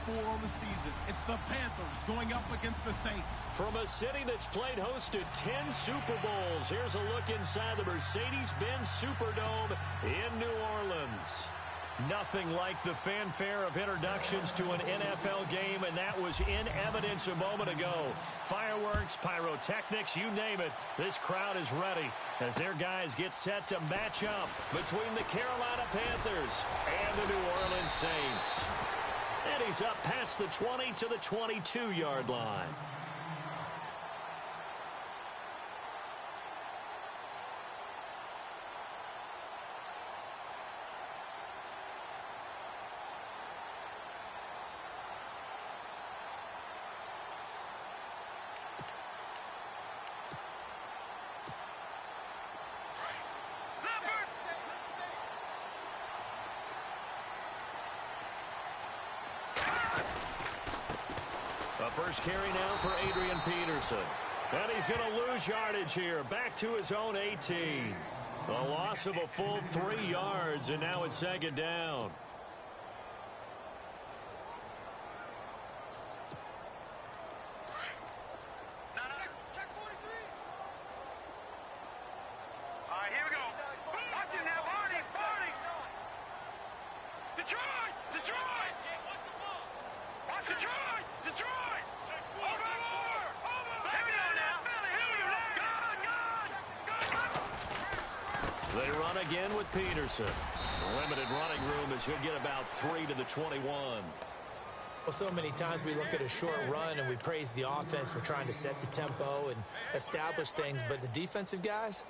4 on the season. It's the Panthers going up against the Saints. From a city that's played host to 10 Super Bowls, here's a look inside the Mercedes-Benz Superdome in New Orleans. Nothing like the fanfare of introductions to an NFL game, and that was in evidence a moment ago. Fireworks, pyrotechnics, you name it. This crowd is ready as their guys get set to match up between the Carolina Panthers and the New Orleans Saints. And he's up past the 20 to the 22-yard line. First carry now for Adrian Peterson. And he's going to lose yardage here. Back to his own 18. A loss of a full 3 yards, and now it's 2nd down. They run again with Peterson. Limited running room as he'll get about 3 to the 21. Well, so many times we look at a short run and we praise the offense for trying to set the tempo and establish things, but the defensive guys,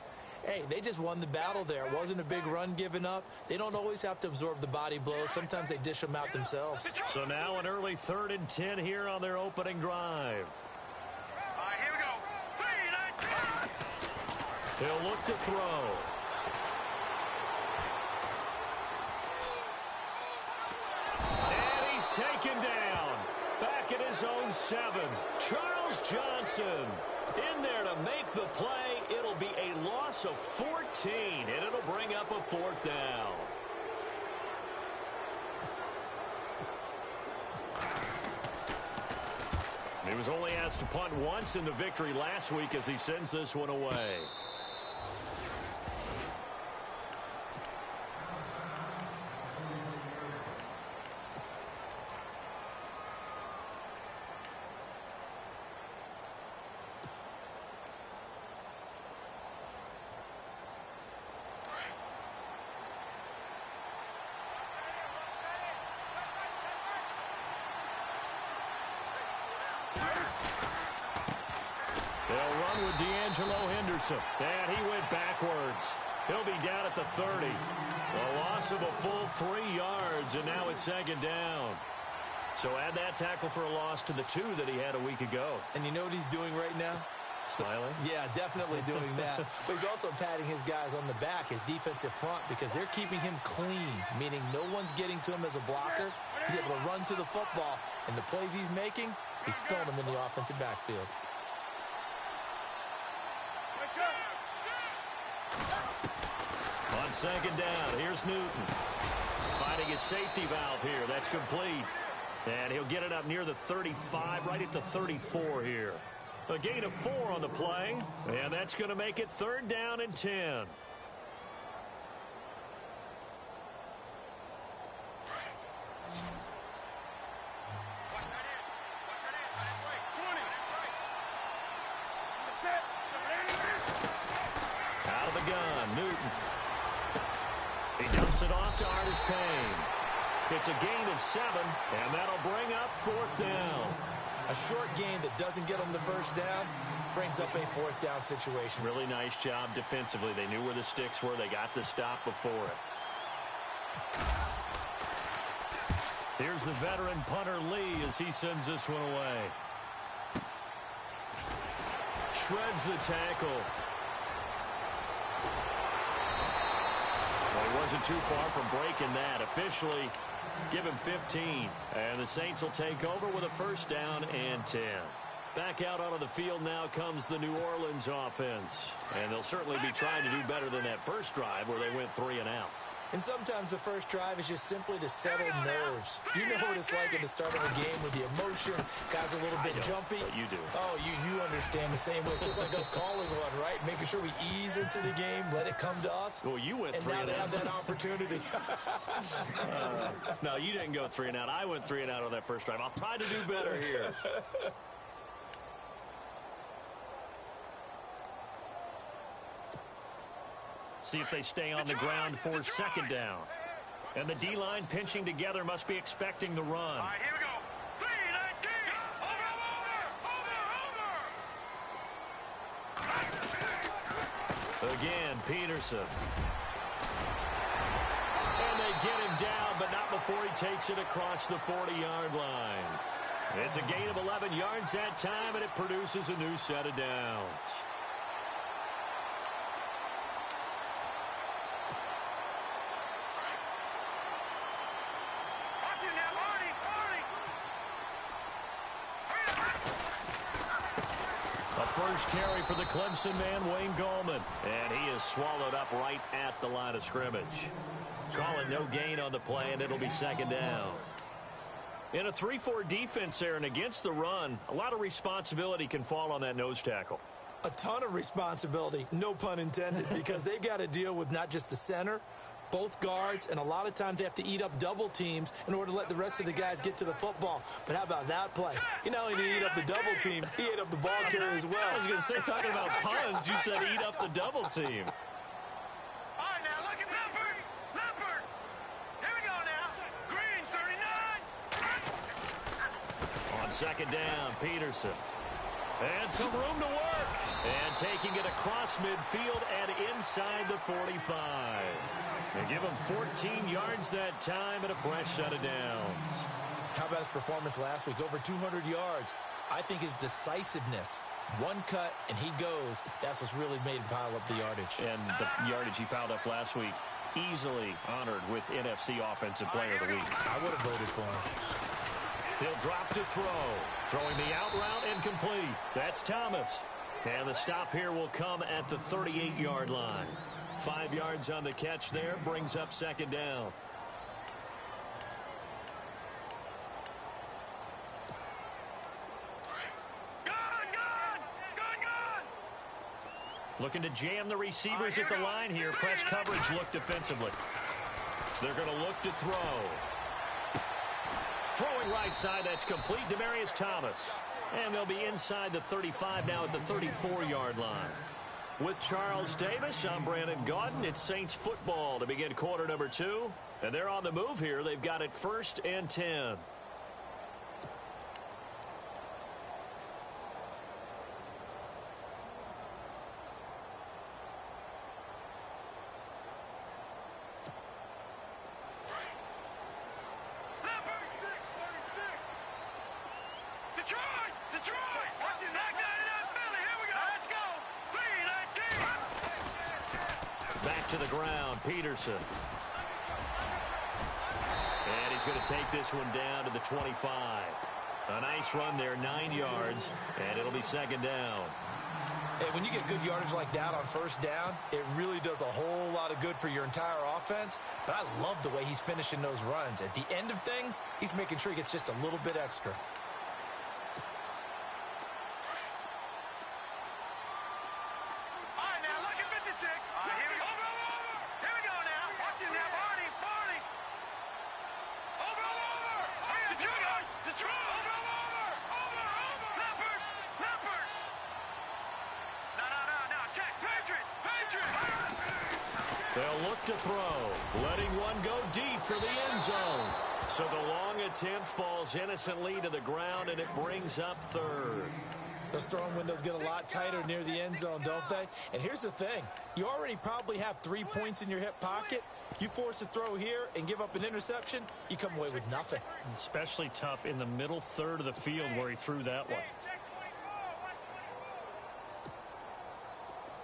hey, they just won the battle there. It wasn't a big run given up. They don't always have to absorb the body blows. Sometimes they dish them out themselves. So now an early 3rd and 10 here on their opening drive. Here we go. He'll look to throw. Taken down. Back at his own 7. Charles Johnson in there to make the play. It'll be a loss of 14, and it'll bring up a 4th down. He was only asked to punt once in the victory last week as he sends this one away. And he went backwards. He'll be down at the 30. A loss of a full 3 yards, and now it's 2nd down. So add that tackle for a loss to the 2 that he had a week ago. And you know what he's doing right now? Smiling? Yeah, definitely doing that. But he's also patting his guys on the back, his defensive front, because they're keeping him clean, meaning no one's getting to him as a blocker. He's able to run to the football, and the plays he's making, he's throwing them in the offensive backfield. On 2nd down, here's Newton. Finding his safety valve here. That's complete. And he'll get it up near the 35, right at the 34 here. A gain of 4 on the play, and that's going to make it 3rd down and 10. Out of the gun, Newton. He dumps it off to Artis Payne. It's a gain of 7, and that'll bring up 4th down. A short gain that doesn't get them the 1st down brings up a 4th down situation. Really nice job defensively. They knew where the sticks were. They got the stop before it. Here's the veteran punter Lee as he sends this one away. Shreds the tackle. Well, he wasn't too far from breaking that. Officially, give him 15. And the Saints will take over with a 1st down and 10. Back out onto the field now comes the New Orleans offense. And they'll certainly be trying to do better than that first drive where they went 3 and out. And sometimes the first drive is just simply to settle nerves. You know what it's like at the start of a game with the emotion. Guys are a little bit jumpy. But you do. Oh, you understand the same way. It's just like us calling one, right? Making sure we ease into the game, let it come to us. Well, you went and 3 now and they out. have that opportunity. No, you didn't go 3 and out. I went 3 and out on that first drive. I'll try to do better here. See if they stay on the ground for second down. And the D-line pinching together must be expecting the run. All right, here we go. 3-19. Over. Again, Peterson. And they get him down, but not before he takes it across the 40-yard line. It's a gain of 11 yards that time, and it produces a new set of downs. First carry for the Clemson man, Wayne Gallman. And he is swallowed up right at the line of scrimmage. Calling no gain on the play, and it'll be second down. In a 3-4 defense there and against the run, a lot of responsibility can fall on that nose tackle. A ton of responsibility, no pun intended, because they've got to deal with not just the center, both guards, and a lot of times they have to eat up double teams in order to let the rest of the guys get to the football. But how about that play? He not only did he eat up the double team, he ate up the ball carrier as well. I was going to say, talking about puns, you said eat up the double team. All right, now look at Leopard. Leopard. Here we go now. Green's 39. On second down, Peterson. And some room to work. And taking it across midfield and inside the 45. They give him 14 yards that time and a fresh set of downs. How about his performance last week? Over 200 yards. I think his decisiveness. One cut, and he goes. That's what's really made him pile up the yardage. And the yardage he piled up last week, easily honored with NFC Offensive Player of the Week. I would have voted for him. He'll drop to throw. Throwing the out route incomplete. That's Thomas. And the stop here will come at the 38-yard line. 5 yards on the catch there, brings up second down. Looking to jam the receivers at the line here. Press coverage look defensively. They're going to look to throw. Throwing right side, that's complete. Demaryius Thomas. And they'll be inside the 35 now at the 34-yard line. With Charles Davis, I'm Brandon Gaudin. It's Saints football to begin quarter number 2. And they're on the move here. They've got it 1st and 10. Back to the ground, Peterson. And he's going to take this one down to the 25. A nice run there, 9 yards, and it'll be second down. Hey, when you get good yardage like that on first down, it really does a whole lot of good for your entire offense. But I love the way he's finishing those runs. At the end of things, he's making sure he gets just a little bit extra. They'll look to throw, letting one go deep for the end zone. So the long attempt falls innocently to the ground, and it brings up third. Those throwing windows get a lot tighter near the end zone, don't they? And here's the thing. You already probably have 3 points in your hip pocket. You force a throw here and give up an interception, you come away with nothing. Especially tough in the middle third of the field where he threw that one.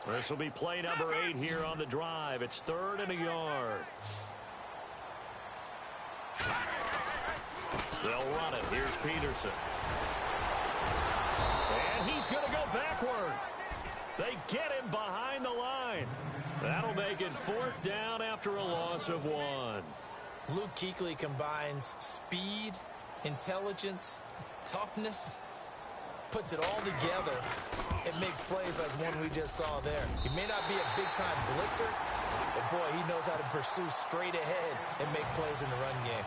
This will be play number 8 here on the drive. It's 3rd and a yard. They'll run it. Here's Peterson. And he's going to go backward. They get him behind the line. That'll make it 4th down after a loss of 1. Luke Kuechly combines speed, intelligence, toughness, puts it all together. It makes plays like one we just saw there. He may not be a big-time blitzer, but boy, he knows how to pursue straight ahead and make plays in the run game.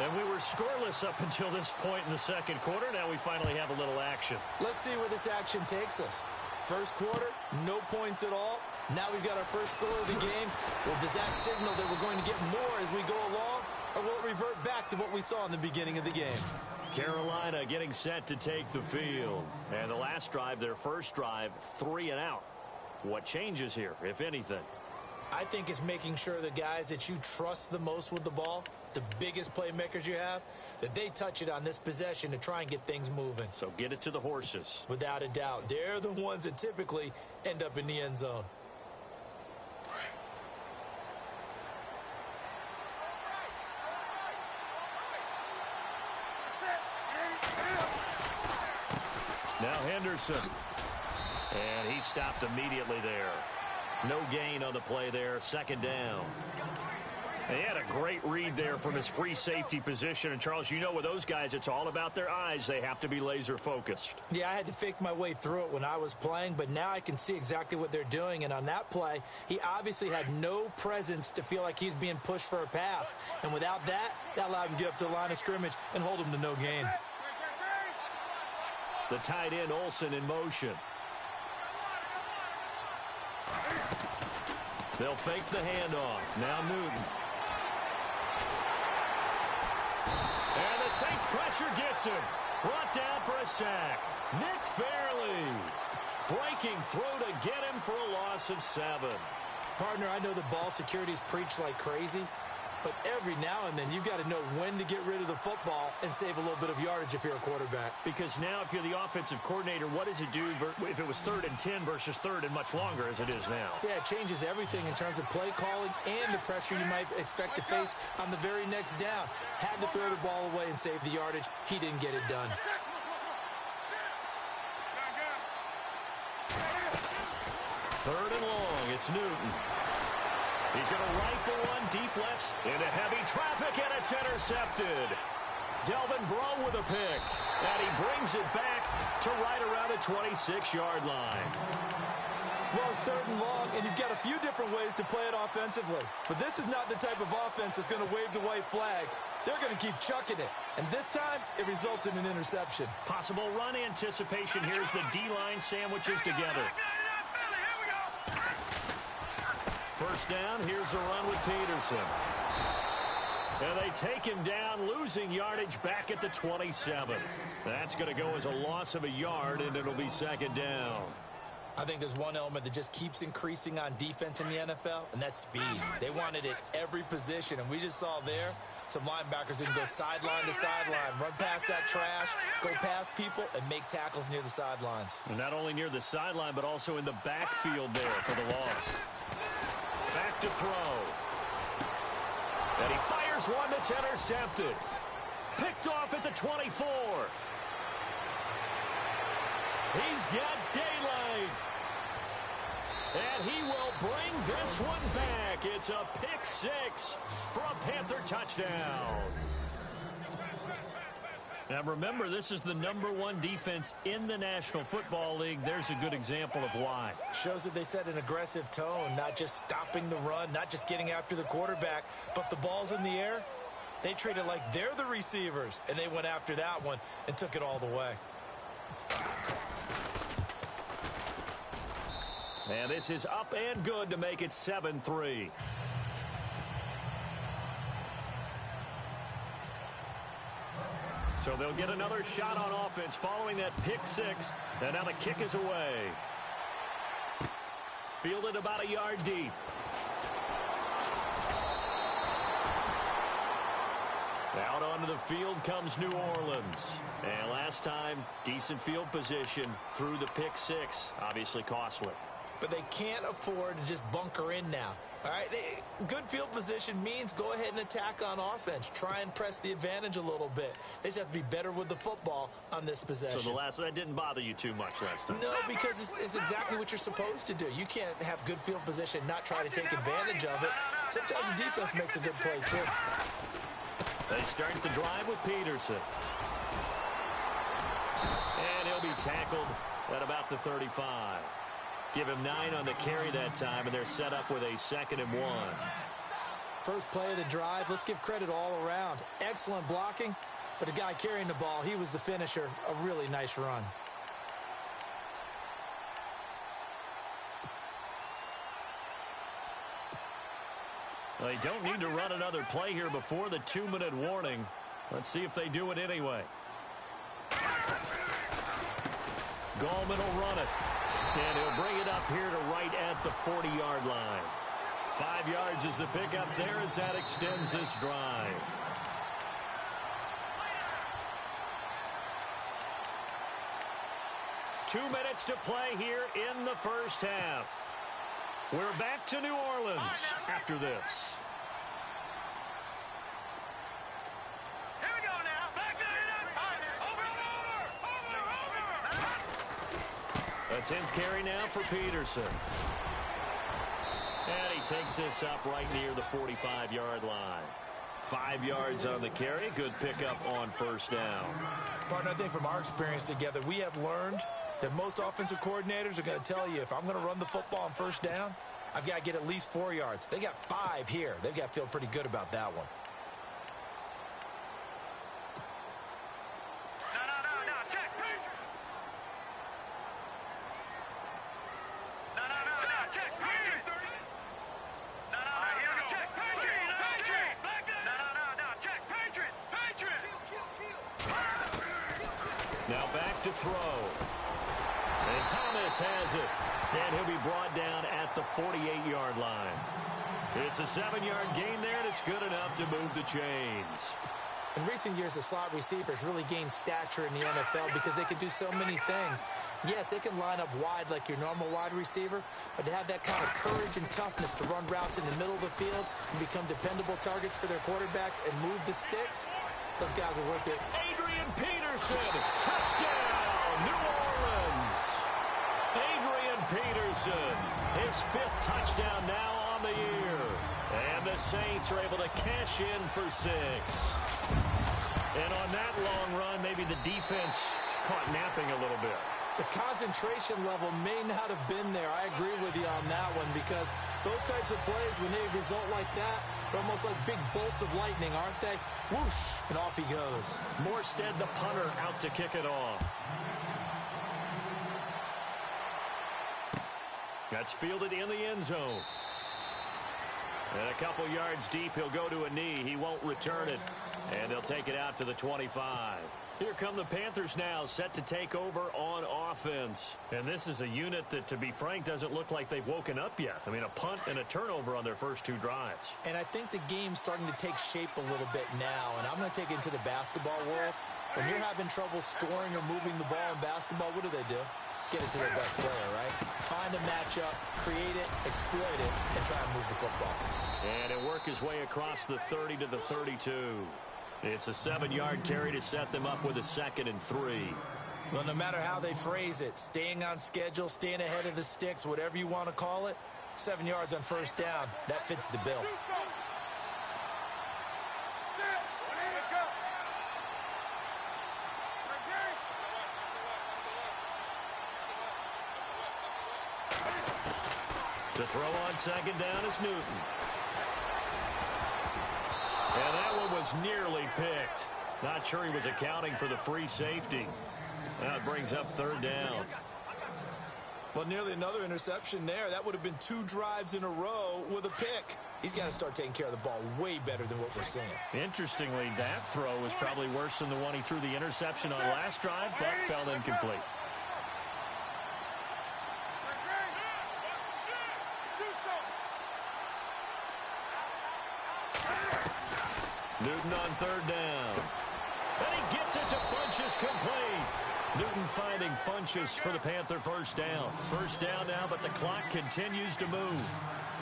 And we were scoreless up until this point in the second quarter. Now we finally have a little action. Let's see where this action takes us. First quarter, no points at all. Now we've got our first score of the game. Well, does that signal that we're going to get more as we go along, or will it revert back to what we saw in the beginning of the game? Carolina getting set to take the field. And the last drive, their first drive, 3 and out. What changes here, if anything? I think it's making sure the guys that you trust the most with the ball, the biggest playmakers you have, that they touch it on this possession to try and get things moving. So get it to the horses. Without a doubt. They're the ones that typically end up in the end zone. Now Henderson. And he stopped immediately there. No gain on the play there. 2nd down. And he had a great read there from his free safety position. And, Charles, you know with those guys, it's all about their eyes. They have to be laser-focused. Yeah, I had to fake my way through it when I was playing, but now I can see exactly what they're doing. And on that play, he obviously had no presence to feel like he's being pushed for a pass. And without that, that allowed him to get up to the line of scrimmage and hold him to no gain. The tight end, Olsen, in motion. They'll fake the handoff. Now Newton. And the Saints pressure gets him. Brought down for a sack. Nick Fairley breaking through to get him for a loss of 7. Partner, I know the ball security's preached like crazy, but every now and then you've got to know when to get rid of the football and save a little bit of yardage if you're a quarterback. Because now if you're the offensive coordinator, what does it do if it was 3rd and 10 versus 3rd and much longer as it is now? Yeah, it changes everything in terms of play calling and the pressure you might expect to face on the very next down. Had to throw the ball away and save the yardage. He didn't get it done. 3rd and long. It's Newton. He's going to rifle one deep left into heavy traffic, and it's intercepted. Delvin Breaux with a pick, and he brings it back to right around the 26-yard line. Well, it's 3rd and long, and you've got a few different ways to play it offensively. But this is not the type of offense that's going to wave the white flag. They're going to keep chucking it. And this time, it results in an interception. Possible run anticipation. Here's the D-line sandwiches together. First down, here's a run with Peterson. And they take him down, losing yardage back at the 27. That's going to go as a loss of a yard, and it'll be 2nd down. I think there's one element that just keeps increasing on defense in the NFL, and that's speed. They want it at every position, and we just saw there some linebackers that can go sideline to sideline, run past that trash, go past people, and make tackles near the sidelines. And not only near the sideline, but also in the backfield there for the loss. Back to throw. And he fires one that's intercepted. Picked off at the 24. He's got daylight. And he will bring this one back. It's a pick 6 for a Panther touchdown. Now remember, this is the #1 defense in the National Football League. There's a good example of why. Shows that they set an aggressive tone, not just stopping the run, not just getting after the quarterback, but the ball's in the air. They treat it like they're the receivers, and they went after that one and took it all the way. And this is up and good to make it 7-3. So they'll get another shot on offense following that pick 6. And now the kick is away. Fielded about a yard deep. Out onto the field comes New Orleans. And last time, decent field position through the pick 6. Obviously costly. But they can't afford to just bunker in now. All right, good field position means go ahead and attack on offense. Try and press the advantage a little bit. They just have to be better with the football on this possession. So that didn't bother you too much last time? No, because it's exactly what you're supposed to do. You can't have good field position, not try to take advantage of it. Sometimes the defense makes a good play, too. They start the drive with Peterson. And he'll be tackled at about the 35. Give him 9 on the carry that time, and they're set up with a 2nd and 1. First play of the drive, let's give credit all around. Excellent blocking, but the guy carrying the ball, he was the finisher. A really nice run. They don't need to run another play here before the 2-minute warning. Let's see if they do it anyway. Gallman will run it. And he'll bring it up here to right at the 40-yard line. 5 yards is the pickup there as that extends this drive. Two minutes to play here in the first half. We're back to New Orleans after this. Here we go now. Back over. A 10th carry now for Peterson. And he takes this up right near the 45-yard line. 5 yards on the carry. Good pickup on first down. Partner, I think from our experience together, we have learned that most offensive coordinators are going to tell you, if I'm going to run the football on first down, I've got to get at least 4 yards. They got 5 here. They've got to feel pretty good about that one. No, check. No, check. No, here we go. Check. Patriot. No, check. Patriot. Now back to throw. And Thomas has it. And he'll be brought down at the 48-yard line. It's a 7-yard gain there, and it's good enough to move the chains. In recent years, the slot receivers really gained stature in the NFL because they can do so many things. Yes, they can line up wide like your normal wide receiver, but to have that kind of courage and toughness to run routes in the middle of the field and become dependable targets for their quarterbacks and move the sticks, those guys are worth it. Adrian Peterson, touchdown, New Orleans. Adrian Peterson, his 5th touchdown now on the year. And the Saints are able to cash in for 6. And on that long run, maybe the defense caught napping a little bit. The concentration level may not have been there. I agree with you on that one because those types of plays, when they result like that, they're almost like big bolts of lightning, aren't they? Whoosh, and off he goes. Morstead, the punter, out to kick it off. That's fielded in the end zone. And a couple yards deep, he'll go to a knee. He won't return it. And they'll take it out to the 25. Here come the Panthers now, set to take over on offense. And this is a unit that, to be frank, doesn't look like they've woken up yet. I mean, a punt and a turnover on their first 2 drives. And I think the game's starting to take shape a little bit now. And I'm going to take it into the basketball world. When you're having trouble scoring or moving the ball in basketball, what do? Get it to their best player, right? Find a matchup, create it, exploit it, and try and move the football. And he'll work his way across the 30 to the 32. It's a 7-yard carry to set them up with a 2nd and 3. Well, no matter how they phrase it, staying on schedule, staying ahead of the sticks, whatever you want to call it, 7 yards on first down, that fits the bill. To throw on 2nd down is Newton. And that one was nearly picked. Not sure he was accounting for the free safety. Now it brings up 3rd down. Well, nearly another interception there. That would have been 2 drives in a row with a pick. He's got to start taking care of the ball way better than what we're seeing. Interestingly, that throw was probably worse than the one he threw the interception on last drive, but fell incomplete. Newton on 3rd down. And he gets it to Funchess complete. Newton finding Funchess for the Panther first down. First down now, but the clock continues to move.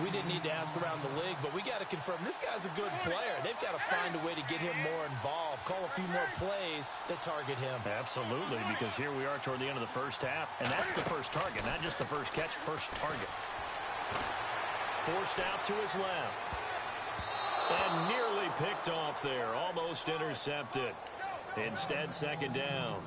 We didn't need to ask around the league, but we got to confirm this guy's a good player. They've got to find a way to get him more involved, call a few more plays that target him. Absolutely, because here we are toward the end of the first half, and that's the first target, not just the first catch, first target. Forced out to his left. And nearly picked off there, almost intercepted. Instead, second down.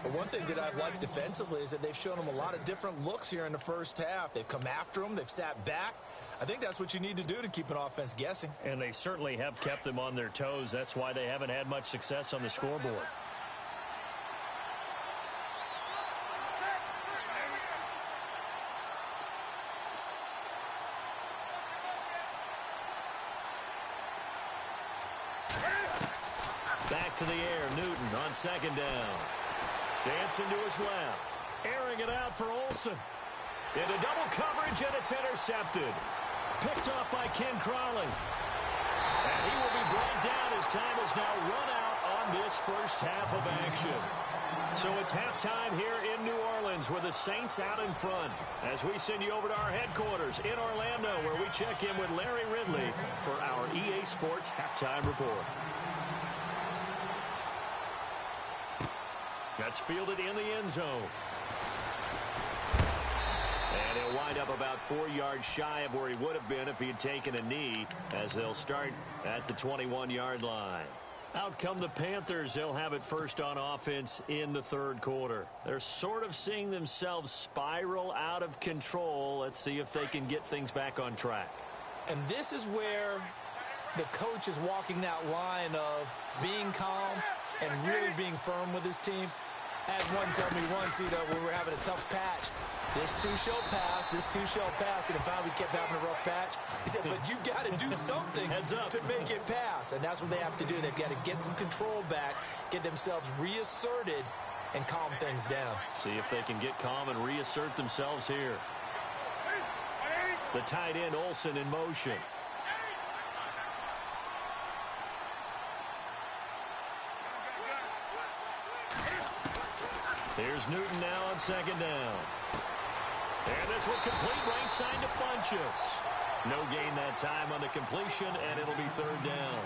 But one thing that I've liked defensively is that they've shown him a lot of different looks here in the first half. They've come after him. They've sat back. I think that's what you need to do to keep an offense guessing. And they certainly have kept them on their toes. That's why they haven't had much success on the scoreboard. Back to the air, Newton on second down. Dancing to his left. Airing it out for Olsen. Into double coverage, and it's intercepted. Picked off by Ken Crawley. And he will be brought down as time has now run out on this first half of action. So it's halftime here in New Orleans with the Saints out in front. As we send you over to our headquarters in Orlando, where we check in with Larry Ridley for our EA Sports Halftime Report. That's fielded in the end zone. And he'll wind up about 4 yards shy of where he would have been if he had taken a knee, as they'll start at the 21-yard line. Out come the Panthers. They'll have it first on offense in the third quarter. They're sort of seeing themselves spiral out of control. Let's see if they can get things back on track. And this is where the coach is walking that line of being calm and really being firm with his team. I had one tell me once, when we were having a tough patch, this too shall pass, this too shall pass, and finally we kept having a rough patch. He said, but you got to do something to make it pass, and that's what they have to do. They've got to get some control back, get themselves reasserted, and calm things down. See if they can get calm and reassert themselves here. The tight end, Olsen, in motion. Here's Newton now on second down. And this will complete right side to Funchess. No gain that time on the completion, and it'll be third down.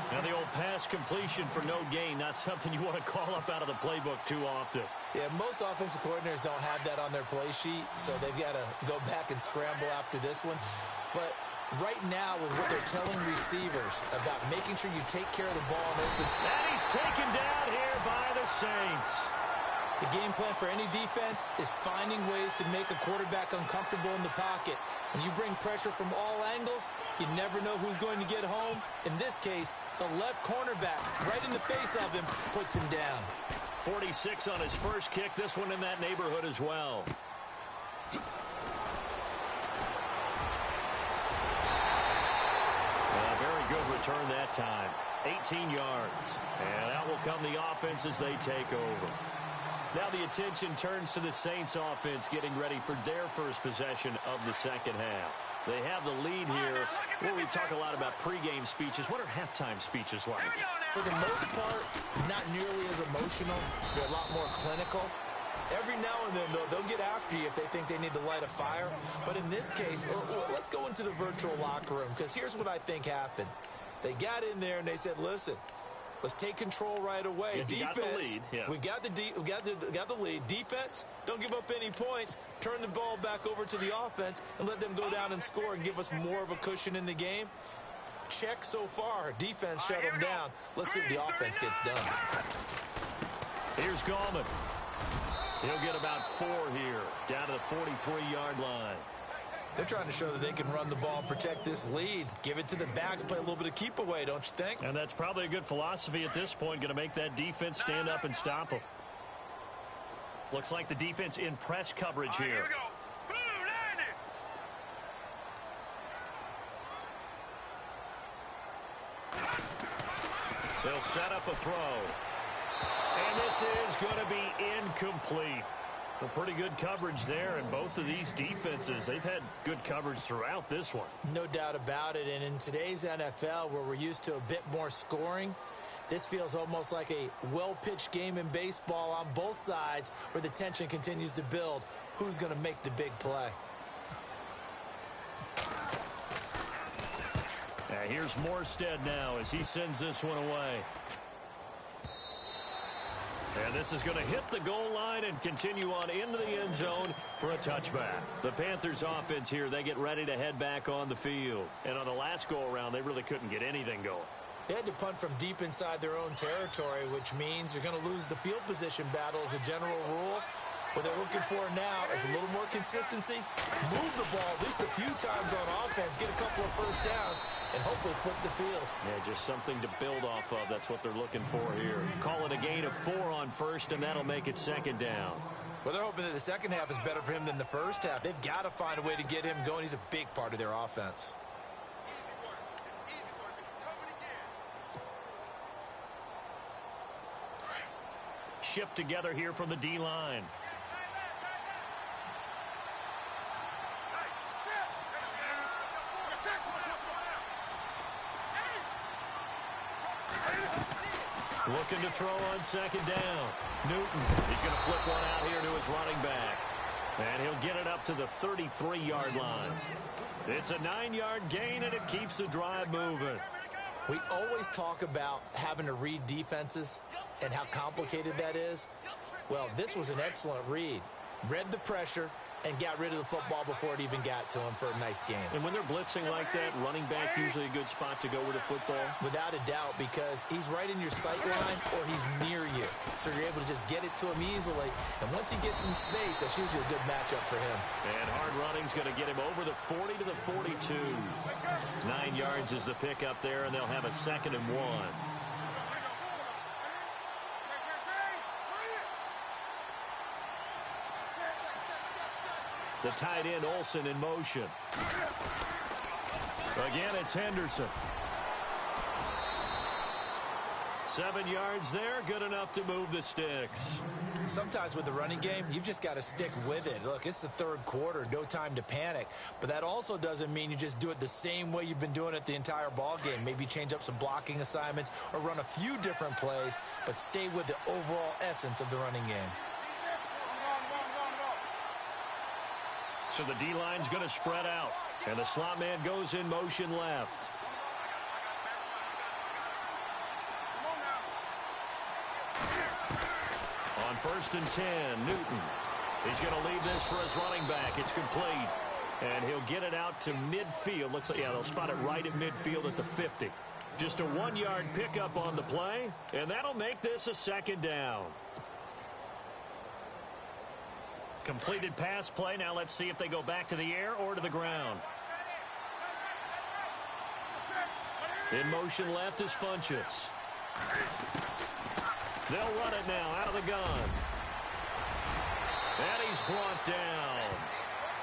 Now the old pass completion for no gain, not something you want to call up out of the playbook too often. Yeah, most offensive coordinators don't have that on their play sheet, so they've got to go back and scramble after this one. But right now, with what they're telling receivers about making sure you take care of the ball and open. And he's taken down here by the Saints. The game plan for any defense is finding ways to make a quarterback uncomfortable in the pocket. When you bring pressure from all angles, you never know who's going to get home. In this case, the left cornerback, right in the face of him, puts him down. 46 on his first kick. This one in that neighborhood as well. A very good return that time. 18 yards. And out will come the offense as they take over. Now the attention turns to the Saints offense getting ready for their first possession of the second half. They have the lead here. Where we talk a lot about pregame speeches. What are halftime speeches like? For the most part, not nearly as emotional. They're a lot more clinical. Every now and then, though, they'll get after you if they think they need to light a fire. But in this case, let's go into the virtual locker room, because here's what I think happened. They got in there and they said, listen, let's take control right away. Yeah, Defense, we got the lead. Defense, don't give up any points. Turn the ball back over to the offense and let them go down and score and give us more of a cushion in the game. Check so far. Defense shut them down. Let's see if the offense gets done. Here's Gallman. He'll get about 4 here, down to the 43-yard line. They're trying to show that they can run the ball and protect this lead. Give it to the backs, play a little bit of keep away, don't you think? And that's probably a good philosophy at this point, going to make that defense stand up and stop them. Looks like the defense in press coverage here. Here we go. Blue, line it. They'll set up a throw. And this is going to be incomplete. Well, pretty good coverage there, and both of these defenses, they've had good coverage throughout this one. No doubt about it, and in today's NFL, where we're used to a bit more scoring, This feels almost like a well-pitched game in baseball on both sides where the tension continues to build. Who's going to make the big play? Here's Morstead now as he sends this one away. And this is going to hit the goal line and continue on into the end zone for a touchback. The Panthers offense here, they get ready to head back on the field. And on the last go-around, they really couldn't get anything going. They had to punt from deep inside their own territory, which means you're going to lose the field position battle as a general rule. What they're looking for now is a little more consistency, move the ball at least a few times on offense, get a couple of first downs, and hopefully flip the field. Yeah, just something to build off of. That's what they're looking for here. Call it a gain of 4 on first, and that'll make it second down. Well, they're hoping that the second half is better for him than the first half. They've got to find a way to get him going. He's a big part of their offense. Shift together here from the D-line. Looking to throw on second down. Newton, he's going to flip one out here to his running back. And he'll get it up to the 33-yard line. It's a 9-yard gain, and it keeps the drive moving. We always talk about having to read defenses and how complicated that is. Well, this was an excellent read. Read the pressure and got rid of the football before it even got to him for a nice game. And when they're blitzing like that, running back usually a good spot to go with the football? Without a doubt, because he's right in your sight line or he's near you. So you're able to just get it to him easily. And once he gets in space, that's usually a good matchup for him. And hard running's going to get him over the 40 to the 42. 9 yards is the pickup there, and they'll have a 2nd and 1. The tight end, Olsen, in motion. Again, it's Henderson. 7 yards there, good enough to move the sticks. Sometimes with the running game, you've just got to stick with it. Look, it's the third quarter, no time to panic. But that also doesn't mean you just do it the same way you've been doing it the entire ball game. Maybe change up some blocking assignments or run a few different plays, but stay with the overall essence of the running game. So the D-line's going to spread out. And the slot man goes in motion left. On 1st and 10, Newton. He's going to leave this for his running back. It's complete. And he'll get it out to midfield. Looks like, yeah, they'll spot it right at midfield at the 50. Just a 1-yard pickup on the play. And that'll make this a 2nd down. Completed pass play. Now let's see if they go back to the air or to the ground. In motion left is Funchess. They'll run it now out of the gun. And he's brought down.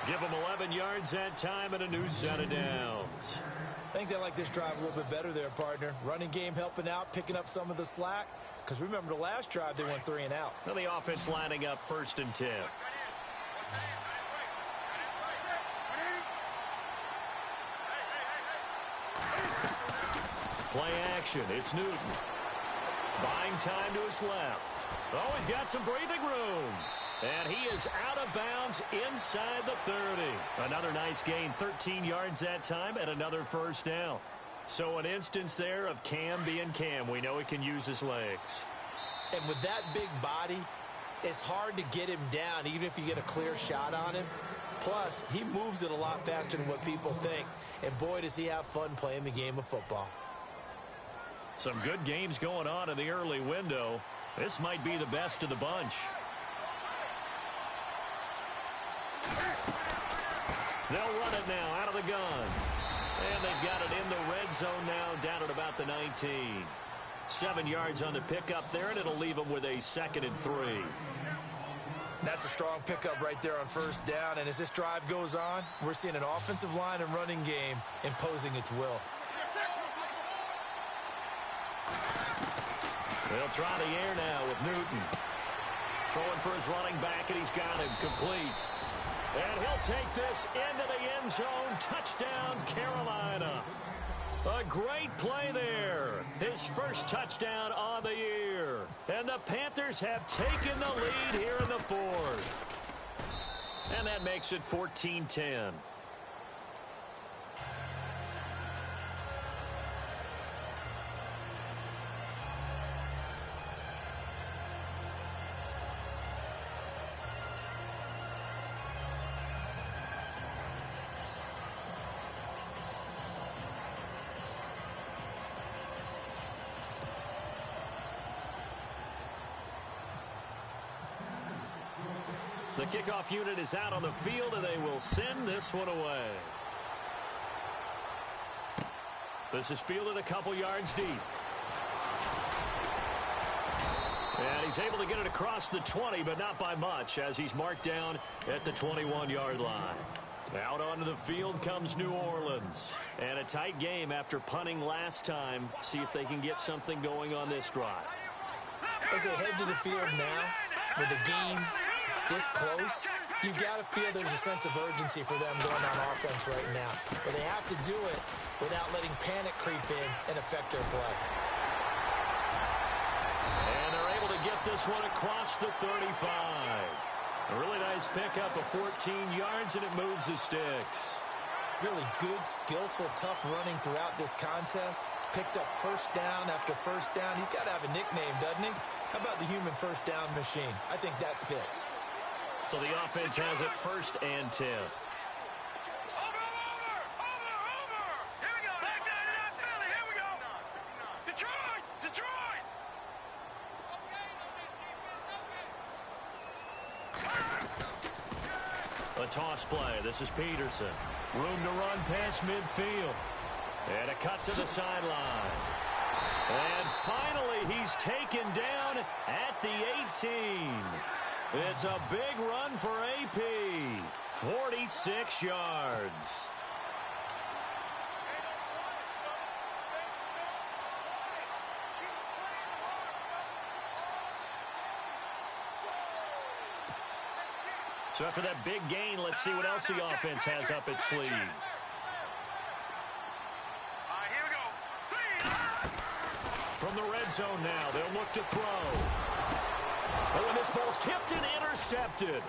Give him 11 yards that time and a new set of downs. I think they like this drive a little bit better there, partner. Running game helping out, picking up some of the slack. Because remember the last drive, they went 3 and out. Well, the offense lining up 1st and 10. Play action. It's Newton. Buying time to his left. Oh, he's got some breathing room. And he is out of bounds inside the 30. Another nice gain, 13 yards that time, and another 1st down. So an instance there of Cam being Cam. We know he can use his legs. And with that big body, it's hard to get him down, even if you get a clear shot on him. Plus, he moves it a lot faster than what people think. And boy, does he have fun playing the game of football. Some good games going on in the early window. This might be the best of the bunch. They'll run it now out of the gun. And they've got it in the red zone now, down at about the 19. 7 yards on the pickup there, and it'll leave them with a 2nd and 3. That's a strong pickup right there on 1st down. And as this drive goes on, we're seeing an offensive line and running game imposing its will. They'll try the air now with Newton. Throwing for his running back, and he's got him complete. And he'll take this into the end zone. Touchdown, Carolina. A great play there. His first touchdown on the year. And the Panthers have taken the lead here in the fourth. And that makes it 14-10. The kickoff unit is out on the field, and they will send this one away. This is fielded a couple yards deep. And he's able to get it across the 20, but not by much, as he's marked down at the 21-yard line. Out onto the field comes New Orleans. And a tight game after punting last time. See if they can get something going on this drive. As they head to the field now, with the game this close, you've got to feel there's a sense of urgency for them going on offense right now. But they have to do it without letting panic creep in and affect their play. And they're able to get this one across the 35. A really nice pickup of 14 yards, and it moves the sticks. Really good, skillful, tough running throughout this contest. Picked up first down after first down. He's got to have a nickname, doesn't he? How about the human first down machine? I think that fits. So the offense has it 1st and 10. Over! Here we go. That's Philly. Here we go. Detroit! Detroit! A toss play. This is Peterson. Room to run past midfield. And a cut to the sideline. And finally, he's taken down at the 18. It's a big run for AP. 46 yards. So after that big gain, let's see what else the offense has up its sleeve. Here we go. From the red zone now, they'll look to throw. Oh, and this ball's tipped and intercepted.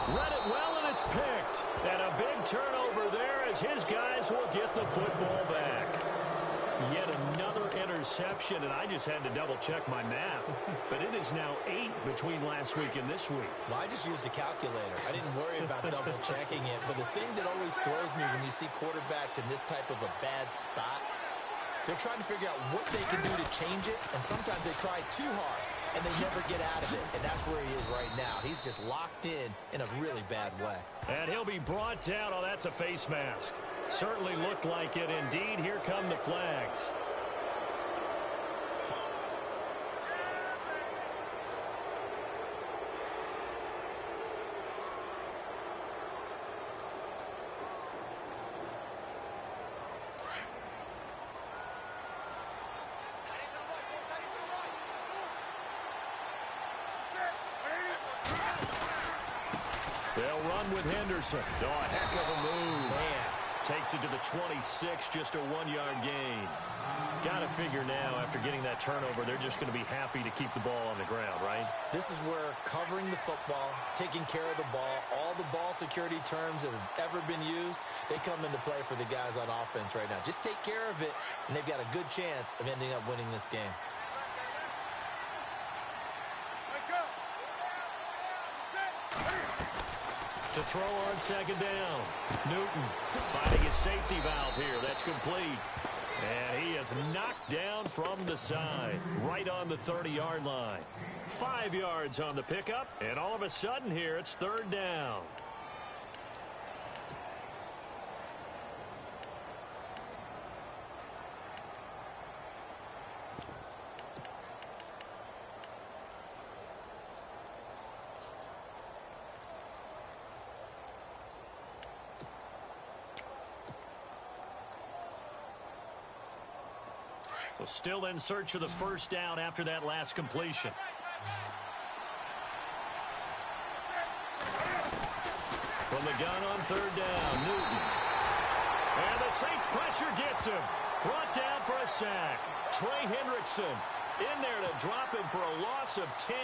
Read it well, and it's picked. And a big turnover there as his guys will get the football back. Yet another interception, and I just had to double-check my math. But it is now 8 between last week and this week. Well, I just used a calculator. I didn't worry about double-checking it. But the thing that always throws me when you see quarterbacks in this type of a bad spot, they're trying to figure out what they can do to change it, and sometimes they try too hard, and they never get out of it. And that's where he is right now. He's just locked in a really bad way. And he'll be brought down. Oh, that's a face mask. Certainly looked like it. Indeed, here come the flags. They'll run with Henderson. Oh, a heck of a move. Man. Takes it to the 26, just a 1-yard gain. Got to figure now, after getting that turnover, they're just going to be happy to keep the ball on the ground, right? This is where covering the football, taking care of the ball, all the ball security terms that have ever been used, they come into play for the guys on offense right now. Just take care of it, and they've got a good chance of ending up winning this game. To throw on 2nd down. Newton finding his safety valve here. That's complete. And he is knocked down from the side, right on the 30-yard line. 5 yards on the pickup, and all of a sudden here it's 3rd down. So still in search of the 1st down after that last completion. From the gun on 3rd down, Newton. And the Saints pressure gets him. Brought down for a sack. Trey Hendrickson in there to drop him for a loss of 10.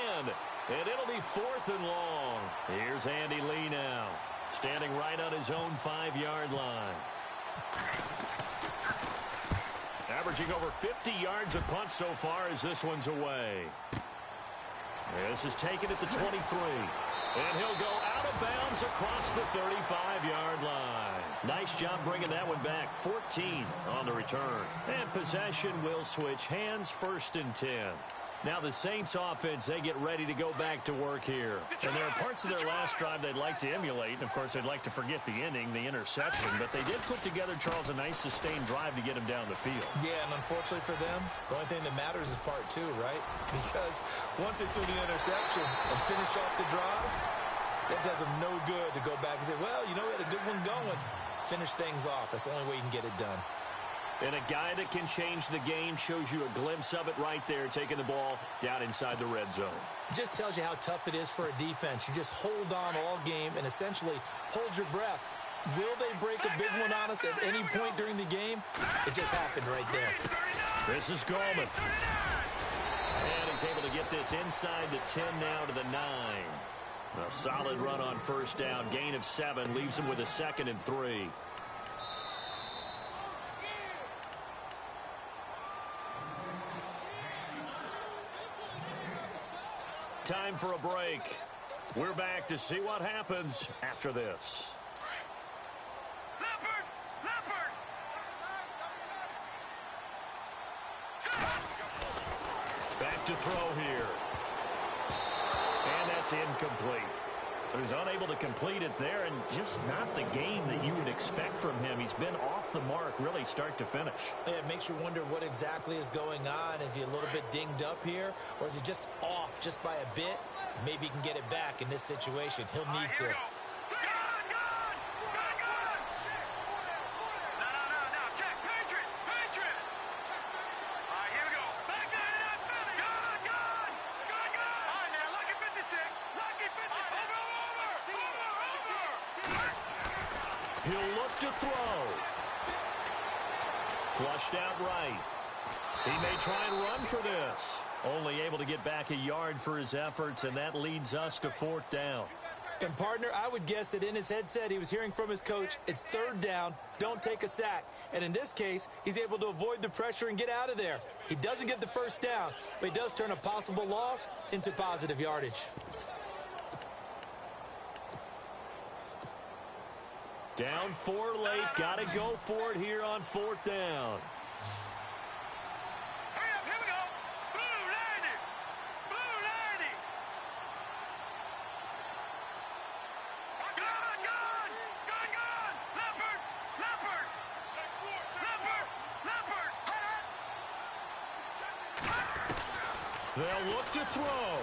And it'll be 4th and long. Here's Andy Lee now, standing right on his own 5-yard line. Averaging over 50 yards a punt so far as this one's away. This is taken at the 23. And he'll go out of bounds across the 35-yard line. Nice job bringing that one back. 14 on the return. And possession will switch hands, 1st and 10. Now the Saints offense, they get ready to go back to work here. And there are parts of their last drive they'd like to emulate. And, of course, they'd like to forget the ending, the interception. But they did put together, Charles, a nice sustained drive to get him down the field. Yeah, and unfortunately for them, the only thing that matters is part 2, right? Because once they threw the interception and finished off the drive, that does them no good to go back and say, well, you know, we had a good one going. Finish things off. That's the only way you can get it done. And a guy that can change the game, shows you a glimpse of it right there, taking the ball down inside the red zone. It just tells you how tough it is for a defense. You just hold on all game and essentially hold your breath. Will they break a big one on us at any point during the game? It just happened right there. This is Gallman. And he's able to get this inside the 10 now to the 9. A solid run on 1st down. Gain of 7 leaves him with a 2nd and 3. Time for a break. We're back to see what happens after this. Leopard! Leopard! Back to throw here. And that's incomplete. So he's unable to complete it there, and just not the game that you would expect from him. He's been off the mark really start to finish. Yeah, it makes you wonder what exactly is going on. Is he a little bit dinged up here, or is he just off just by a bit? Maybe he can get it back in this situation. He'll need to. He'll look to throw. Flushed out right. He may try and run for this. Only able to get back a yard for his efforts, and that leads us to 4th down. And, partner, I would guess that in his headset he was hearing from his coach, it's 3rd down, don't take a sack. And in this case, he's able to avoid the pressure and get out of there. He doesn't get the 1st down, but he does turn a possible loss into positive yardage. Down 4 late. Got to go for it here on 4th down. Hurry up, here we go. Blue 90. Blue 90. Gun, gun. Gun, gun. Leopard. Leopard. Leopard. Leopard. They'll look to throw.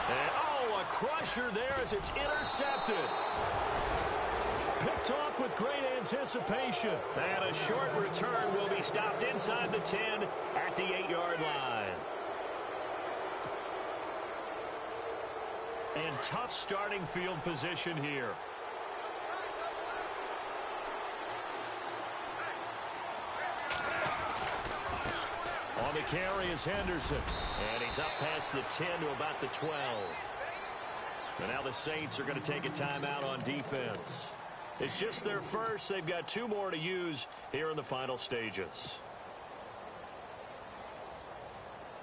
And, oh, a crusher there as it's intercepted. Picked off with great anticipation. And a short return will be stopped inside the 10 at the 8-yard line. And tough starting field position here. On the carry is Henderson. And he's up past the 10 to about the 12. And now the Saints are going to take a timeout on defense. It's just their first. They've got 2 more to use here in the final stages.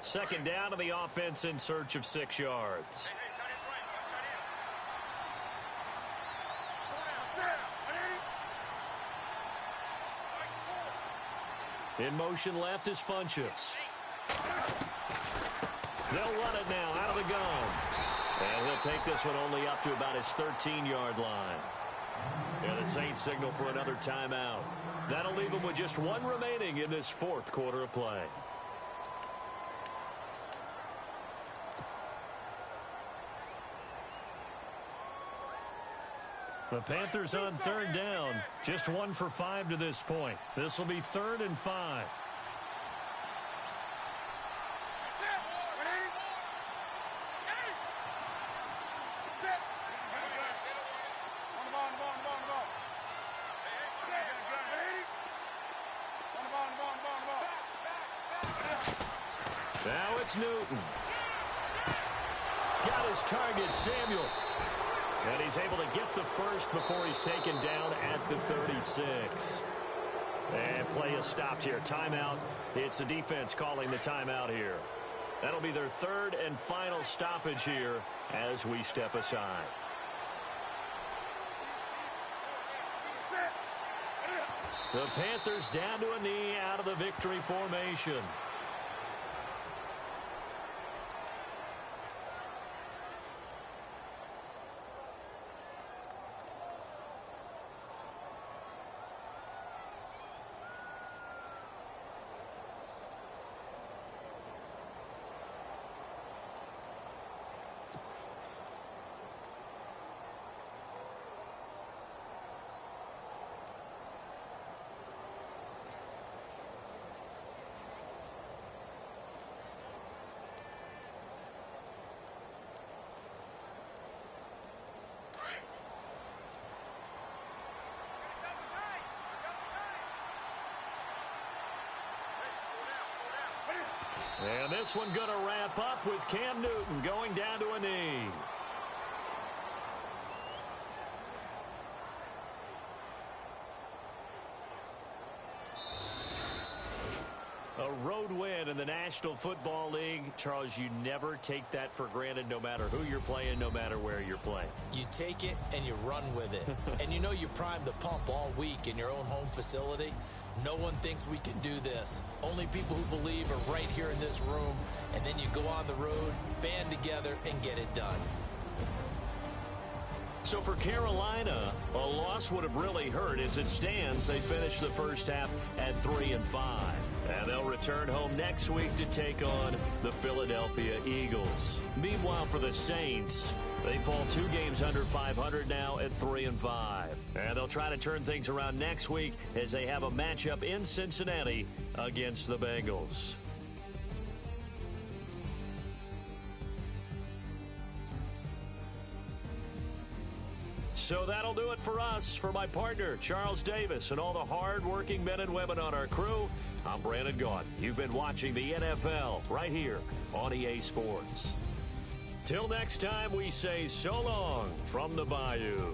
2nd down to the offense in search of 6 yards. In motion left is Funchess. They'll run it now out of the gun. And he'll take this one only up to about his 13-yard line. And the Saints signal for another timeout. That'll leave them with just 1 remaining in this 4th quarter of play. The Panthers on 3rd down. Just 1 for 5 to this point. This will be 3rd and 5. it's Newton. Got his target, Samuel. And he's able to get the first before he's taken down at the 36. And play is stopped here. Timeout. It's the defense calling the timeout here. That'll be their third and final stoppage here as we step aside. The Panthers down to a knee out of the victory formation. And this one going to wrap up with Cam Newton going down to a knee. A road win in the National Football League. Charles, you never take that for granted no matter who you're playing, no matter where you're playing. You take it and you run with it. And you know you primed the pump all week in your own home facility. No one thinks we can do this. Only people who believe are right here in this room. And then you go on the road, band together, and get it done. So for Carolina, a loss would have really hurt. As it stands, they finished the first half at 3-5. And they'll return home next week to take on the Philadelphia Eagles. Meanwhile, for the Saints, they fall 2 games under 500 now at 3-5. And they'll try to turn things around next week as they have a matchup in Cincinnati against the Bengals. So that'll do it for us. For my partner, Charles Davis, and all the hard-working men and women on our crew, I'm Brandon Gaudin. You've been watching the NFL right here on EA Sports. Till next time, we say so long from the Bayou.